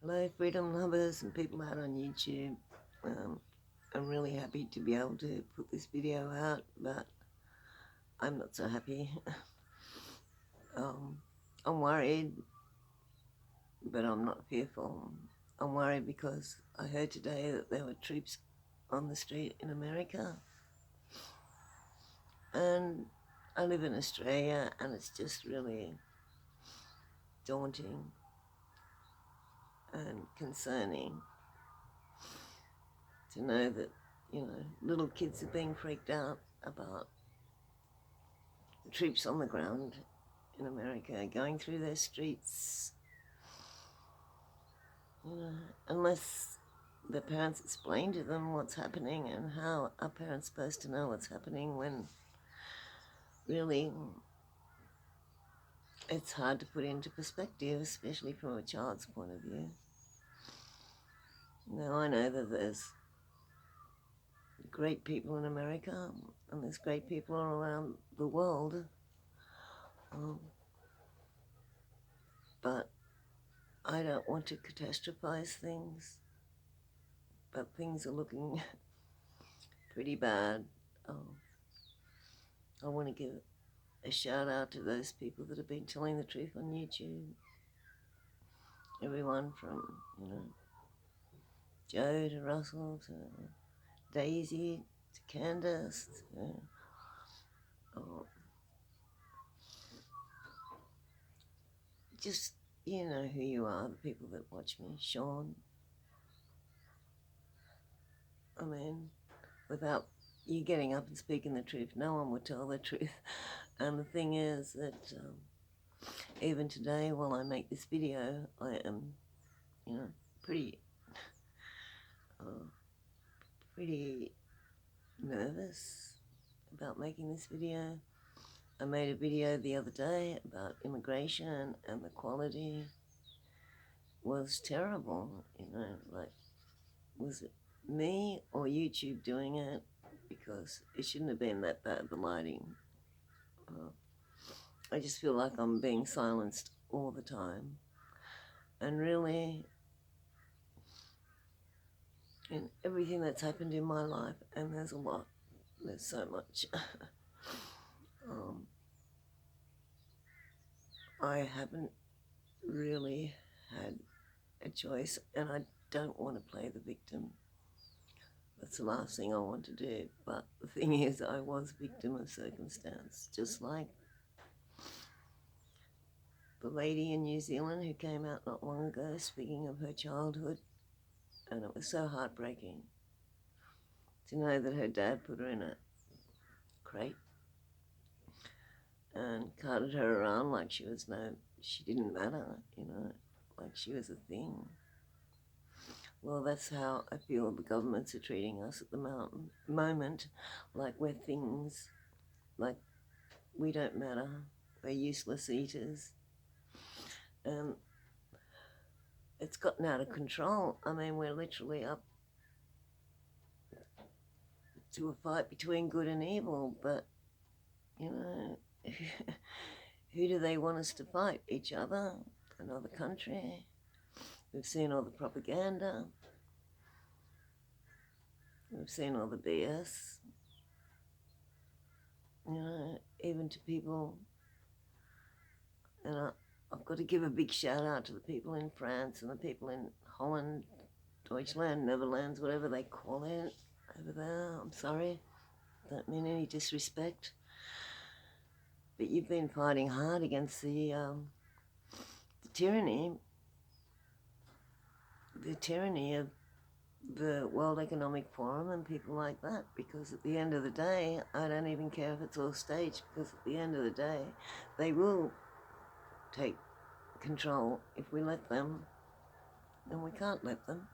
Hello, freedom lovers and people out on YouTube. Um, I'm really happy to be able to put this video out, but I'm not so happy. um, I'm worried, but I'm not fearful. I'm worried because I heard today that there were troops on the street in America, and I live in Australia, and it's just really daunting and concerning to know that, little kids are being freaked out about the troops on the ground in America going through their streets, unless the parents explain to them what's happening. And how are parents supposed to know what's happening when really it's hard to put into perspective, especially from a child's point of view. Now, I know that there's great people in America and there's great people all around the world, but I don't want to catastrophize things, but things are looking pretty bad. I want to give a shout out to those people that have been telling the truth on YouTube. Everyone from, Joe to Russell to Daisy to Candace to, just, you know who you are, the people that watch me. Sean. I mean, without you getting up and speaking the truth, no one would tell the truth. And the thing is that even today, while I make this video, I am, pretty, pretty nervous about making this video. I made a video the other day about immigration, and the quality was terrible. Like, was it me or YouTube doing it? Because it shouldn't have been that bad, the lighting. I just feel like I'm being silenced all the time. And really, in everything that's happened in my life, and there's a lot, there's so much, I haven't really had a choice, and I don't want to play the victim. That's the last thing I want to do. But the thing is, I was victim of circumstance, just like the lady in New Zealand who came out not long ago speaking of her childhood, and it was so heartbreaking to know that her dad put her in a crate and carted her around like she didn't matter, like she was a thing. Well, that's how I feel the governments are treating us at the moment, like we're things, like we don't matter, we're useless eaters. And it's gotten out of control. I mean, we're literally up to a fight between good and evil, but, who do they want us to fight? Each other? Another country? We've seen all the propaganda. We've seen all the BS. Even to people, and I've got to give a big shout out to the people in France and the people in Holland, Deutschland, Netherlands, whatever they call it over there. I'm sorry, don't mean any disrespect, but you've been fighting hard against the tyranny of the World Economic Forum and people like that, because at the end of the day, I don't even care if it's all staged, because at the end of the day, they will take control if we let them, and we can't let them.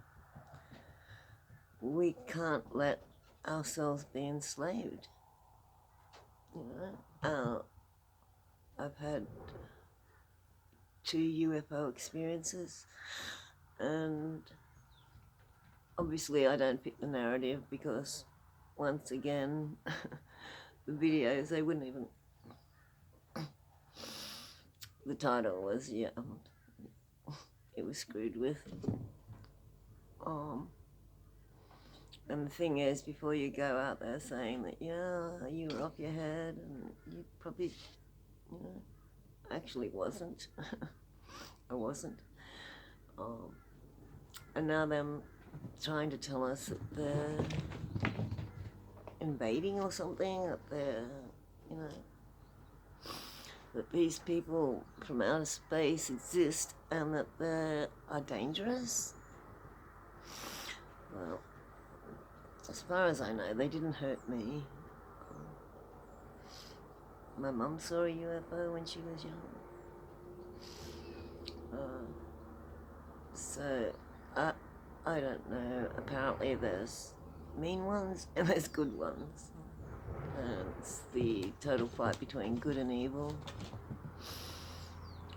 We can't let ourselves be enslaved. I've had 2 UFO experiences, and obviously I don't fit the narrative because, once again, the videos, they wouldn't even, the title was, it was screwed with. And the thing is, before you go out there saying that, yeah, you were off your head, and you probably, actually wasn't. I wasn't. And now them trying to tell us that they're invading or something, that they're, that these people from outer space exist and that they are dangerous. Well, as far as I know, they didn't hurt me. My mum saw a UFO when she was young. So, I don't know. Apparently there's mean ones and there's good ones. And it's the total fight between good and evil.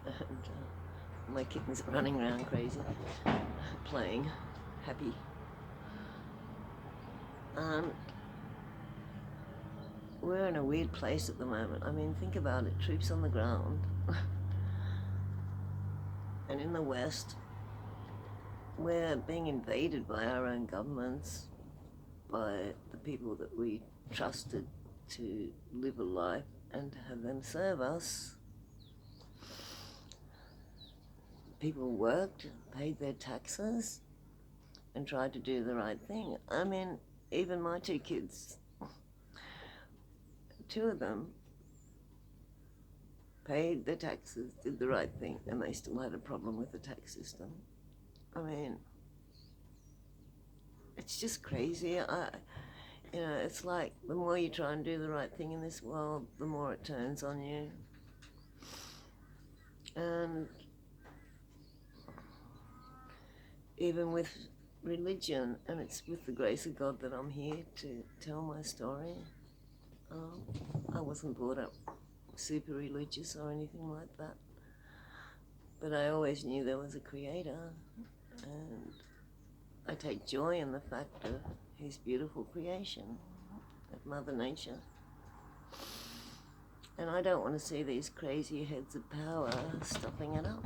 And my kittens are running around crazy, playing, happy. We're in a weird place at the moment. I mean, think about it. Troops on the ground. And in the West, we're being invaded by our own governments, by the people that we trusted to live a life and to have them serve us. People worked, paid their taxes, and tried to do the right thing. I mean, even my two kids, two of them paid their taxes, did the right thing, and they still had a problem with the tax system. I mean, it's just crazy. It's like the more you try and do the right thing in this world, the more it turns on you. And even with religion, and it's with the grace of God that I'm here to tell my story. I wasn't brought up super religious or anything like that, but I always knew there was a creator, and I take joy in the fact of his beautiful creation of Mother Nature. And I don't want to see these crazy heads of power stopping it up.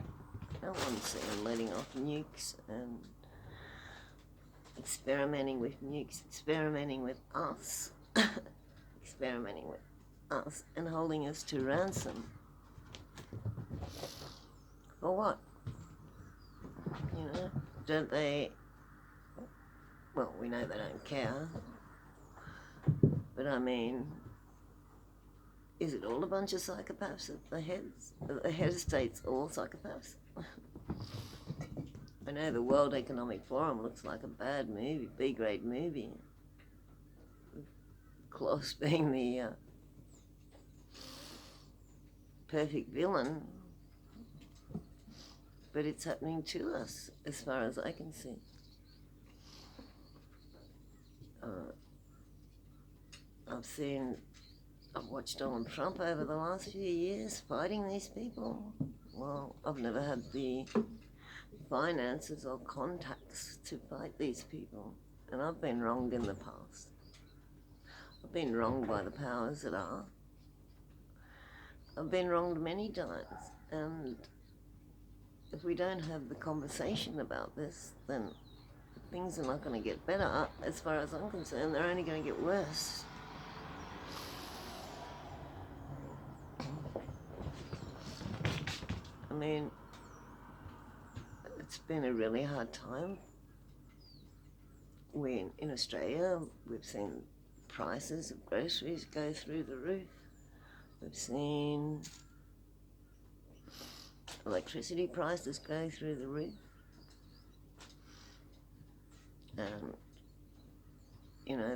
I don't want to see them letting off nukes and experimenting with nukes, experimenting with us, experimenting with us and holding us to ransom. For what? Don't they? Well, we know they don't care. But I mean, is it all a bunch of psychopaths at the heads? The head of state's all psychopaths? I know the World Economic Forum looks like a bad movie, B-grade movie. Klaus being the perfect villain. But it's happening to us, as far as I can see. I've watched Donald Trump over the last few years fighting these people. Well, I've never had the finances or contacts to fight these people, and I've been wronged in the past. I've been wronged by the powers that are. I've been wronged many times, and if we don't have the conversation about this, then things are not going to get better. As far as I'm concerned, they're only going to get worse. I mean, it's been a really hard time. In Australia, we've seen prices of groceries go through the roof. We've seen electricity prices go through the roof. And,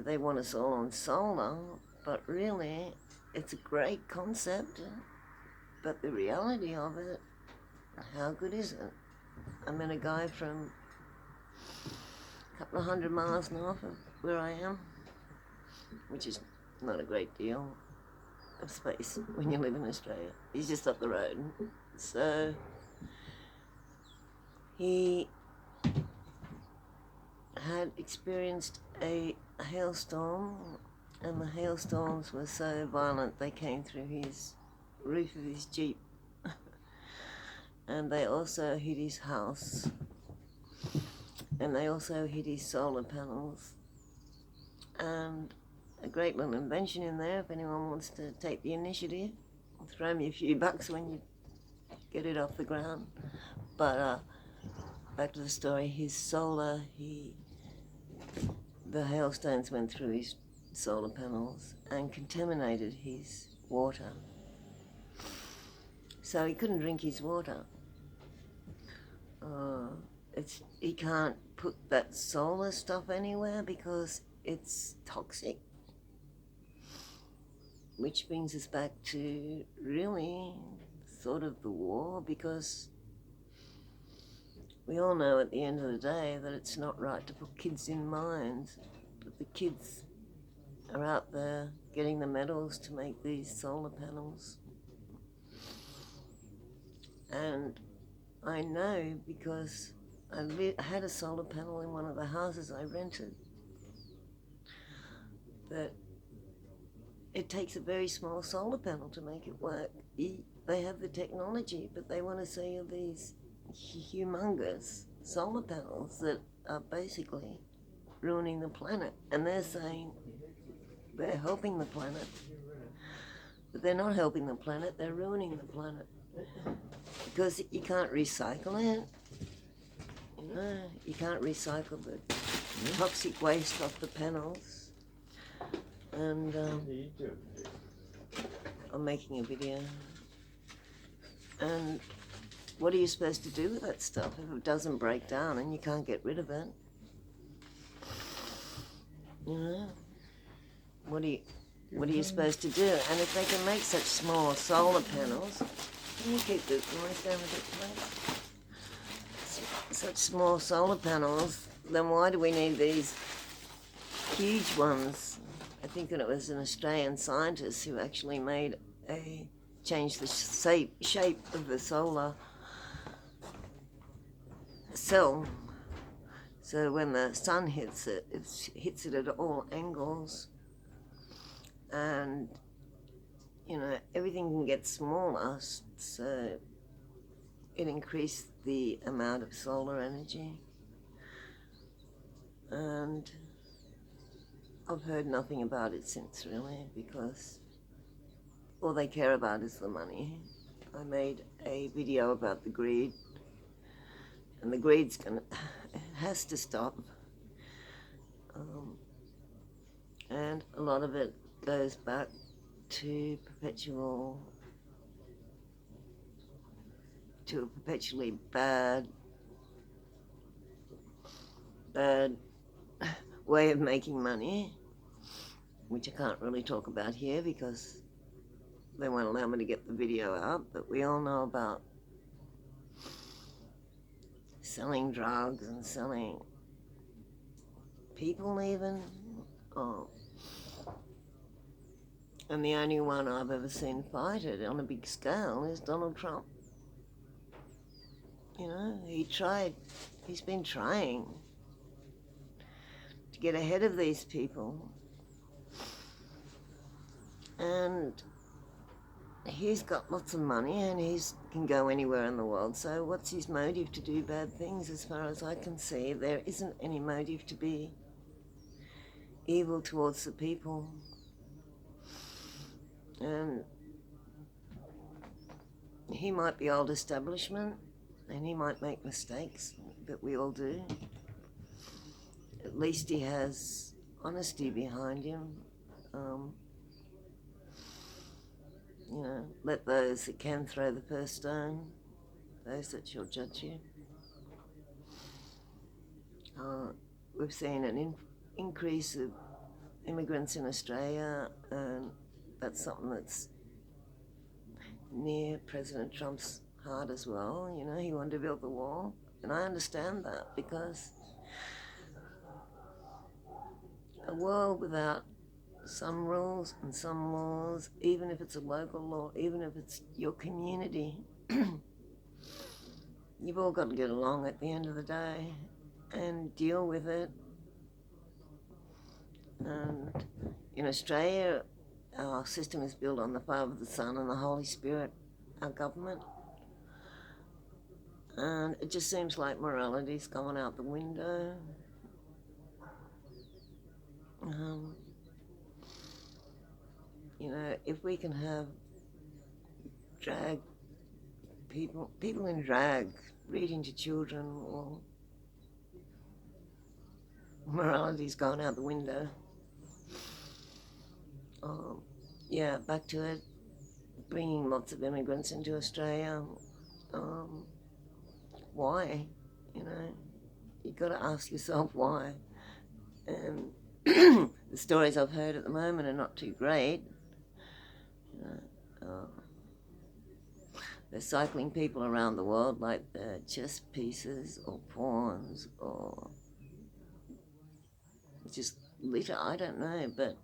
they want us all on solar, but really, it's a great concept. But the reality of it, how good is it? I met a guy from a couple of 100 miles north of where I am, which is not a great deal of space when you live in Australia. He's just up the road. So he had experienced a hailstorm, and the hailstorms were so violent they came through his roof of his Jeep. and they also hit his house, and they also hit his solar panels, and a great little invention in there if anyone wants to take the initiative. I'll throw me a few bucks when you get it off the ground. But back to the story, his solar, the hailstones went through his solar panels and contaminated his water. So he couldn't drink his water. He can't put that solar stuff anywhere because it's toxic. Which brings us back to really sort of the war, because we all know at the end of the day that it's not right to put kids in mines, but the kids are out there getting the metals to make these solar panels. And I know because I had a solar panel in one of the houses I rented, that it takes a very small solar panel to make it work. They have the technology, but they want to sell you these humongous solar panels that are basically ruining the planet. And they're saying they're helping the planet, but they're not helping the planet, they're ruining the planet. Because you can't recycle it. You know, you can't recycle the toxic waste off the panels. And I'm making a video. And what are you supposed to do with that stuff if it doesn't break down and you can't get rid of it? You know, what are you supposed to do? And if they can make such small solar panels, can you keep the noise down a bit, please? Such small solar panels, then why do we need these huge ones? I think that it was an Australian scientist who actually changed the shape of the solar cell. So when the sun hits it, it hits it at all angles, and you know, everything can get smaller, so it increased the amount of solar energy. And I've heard nothing about it since, really, because all they care about is the money. I made a video about the greed, and the greed's has to stop. And a lot of it goes back to a perpetually bad way of making money, which I can't really talk about here because they won't allow me to get the video out, but we all know about selling drugs and selling people even. And the only one I've ever seen fight it on a big scale is Donald Trump. You know, he's been trying to get ahead of these people. And he's got lots of money and he can go anywhere in the world. So what's his motive to do bad things? As far as I can see, there isn't any motive to be evil towards the people. And he might be old establishment and he might make mistakes, but we all do. At least he has honesty behind him. You know, let those that can throw the first stone, those that shall judge you. We've seen an increase of immigrants in Australia, and that's something that's near President Trump's heart as well. You know, he wanted to build the wall, and I understand that, because a world without some rules and some laws, even if it's a local law, even if it's your community, you've all got to get along at the end of the day and deal with it. And in Australia, our system is built on the Father, the Son and the Holy Spirit, our government. And it just seems like morality's gone out the window. Um, you know, if we can have drag people in drag reading to children, well, morality's gone out the window. Um, yeah, back to it. Bringing lots of immigrants into Australia. Um, why? You know, you got to ask yourself why. And the stories I've heard at the moment are not too great. You know, they're cycling people around the world like they're chess pieces or pawns or just litter. I don't know, but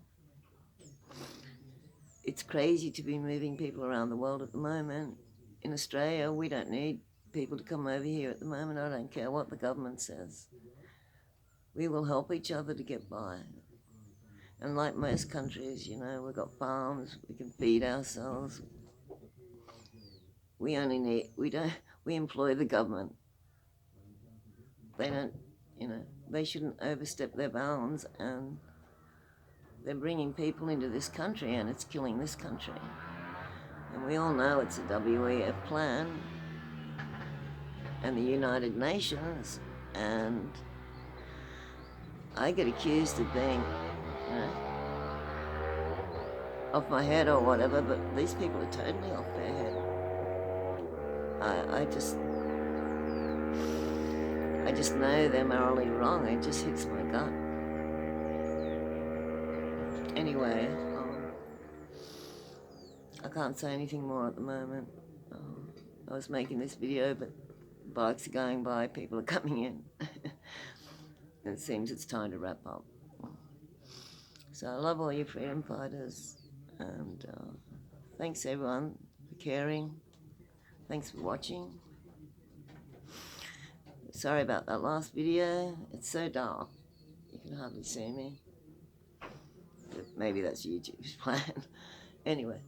it's crazy to be moving people around the world at the moment. In Australia, we don't need people to come over here at the moment. I don't care what the government says. We will help each other to get by. And like most countries, you know, we've got farms, we can feed ourselves. We employ the government. They don't, you know, they shouldn't overstep their bounds, and they're bringing people into this country and it's killing this country. And we all know it's a WEF plan and the United Nations, and I get accused of being, you know, off my head or whatever, but these people are totally off their head. I just know they're morally wrong. It just hits my gut. Anyway, I can't say anything more at the moment. I was making this video, but bikes are going by, people are coming in. It seems it's time to wrap up. So I love all you freedom fighters, and thanks everyone for caring. Thanks for watching. Sorry about that last video. It's so dark, you can hardly see me. But maybe that's YouTube's plan. Anyway,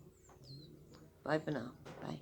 bye for now. Bye.